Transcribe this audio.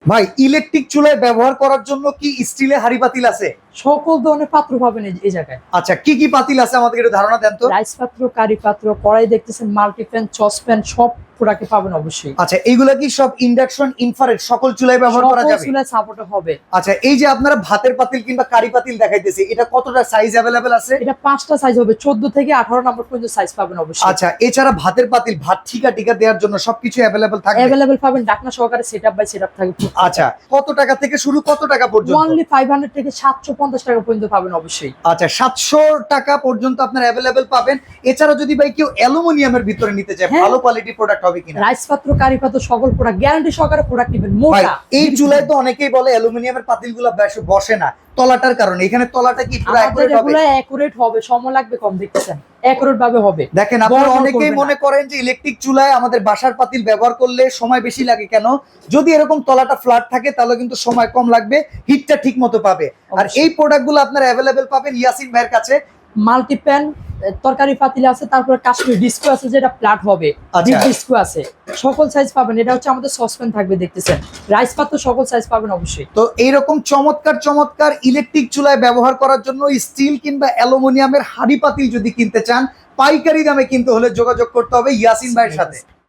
ভাই ইলেকট্রিক চুলায় ব্যবহার করার জন্য কি স্টিলের হাঁড়ি পাতিল আছে? সকল ধরনের পাত্র পাবেন এই জায়গায়। আচ্ছা, কি কি পাতিল আছে আমাদের একটু ধারণা দেন তো। রাইস পাত্র, কারি পাত্র, কড়াই দেখতেছেন, মাল্টিপ্যান, সসপ্যান সব প্রোডাক্টে পাবেন অবশ্যই। আচ্ছা, এইগুলা কি সব ইন্ডাকশন, ইনফ্রারেড সকল চুলায় ব্যবহার করা যাবে? সকল চুলায় সাপোর্ট হবে। আচ্ছা, এই যে আপনারা ভাতের পাতিল কিংবা কারি পাতিল দেখাইতেছে, এটা কতটা সাইজ अवेलेबल আছে? এটা 5টা সাইজ হবে, 14 থেকে 18 নম্বর পর্যন্ত সাইজ পাবেন অবশ্যই। আচ্ছা, এছাড়া ভাতের পাতিল ভাত ঠিকা টিকা দেওয়ার জন্য সবকিছু अवेलेबल থাকবে? अवेलेबल পাবেন, ঢাকনা সহকারে সেটআপ বাই সেটআপ থাকবে। আচ্ছা, কত টাকা থেকে শুরু, কত টাকা পর্যন্ত? অনলি 500 থেকে 750 টাকা পর্যন্ত পাবেন অবশ্যই। আচ্ছা, 700 টাকা পর্যন্ত আপনারা अवेलेबल পাবেন। এছাড়া যদি ভাই কেউ অ্যালুমিনিয়ামের ভিতরে নিতে চায়, হ্যাঁ। ভালো কোয়ালিটি প্রোডাক্ট হবে কিনা? রাইস পাত্র, কারি পাত্র সকল প্রোডাক্ট গ্যারান্টি সহকারে প্রোডাক্ট নেবেন ভাই, মোটা। এই চুলায় তো অনেকেই বলে অ্যালুমিনিয়ামের পাতিলগুলো বেশ বসে না তলাটার কারণে, এখানে তলাটা কি পুরো আমাদের অ্যাকুরেট হবে? এগুলো অ্যাকুরেট হবে, সময় লাগবে কম, দেখতেছেন অ্যাকুরেট ভাবে হবে। দেখেন, আপনারা বড় বড় অনেকেই করবে না। মনে করেন যে ইলেকট্রিক চুলায় আমাদের বাসার পাতিল ব্যবহার করলে সময় বেশি লাগে কেন? যদি এরকম তলাটা ফ্ল্যাট থাকে তাহলে কিন্তু সময় কম লাগবে, হিটটা ঠিক মতো পাবে। আর অবশ্যই। এই প্রোডাক্টগুলো আপনারা অ্যাভেলেবেল পাবেন ইয়াসিন ভাইয়ের কাছে। মাল্টিপ্যান, তরকারি পাতিল আছে, তারপর কাশ্মীর ডিস্কো আছে যেটা প্লাট হবে, আচ্ছা। ডিপ ডিস্কো আছে, সকল সাইজ পাবেন। এটা হচ্ছে আমাদের সসপ্যান থাকবে, দেখতেছেন রাইস পাত্র সকল সাইজ পাবেন অবশ্যই। তো এইরকম চমৎকার চমৎকার ইলেকট্রিক চুলায় ব্যবহার করার জন্য স্টিল কিংবা অ্যালুমিনিয়ামের হাঁড়ি পাতিল যদি কিনতে চান, পাইকারি দামে কিনতে হলে যোগাযোগ করতে হবে ইয়াসিন ভাইয়ের সাথে।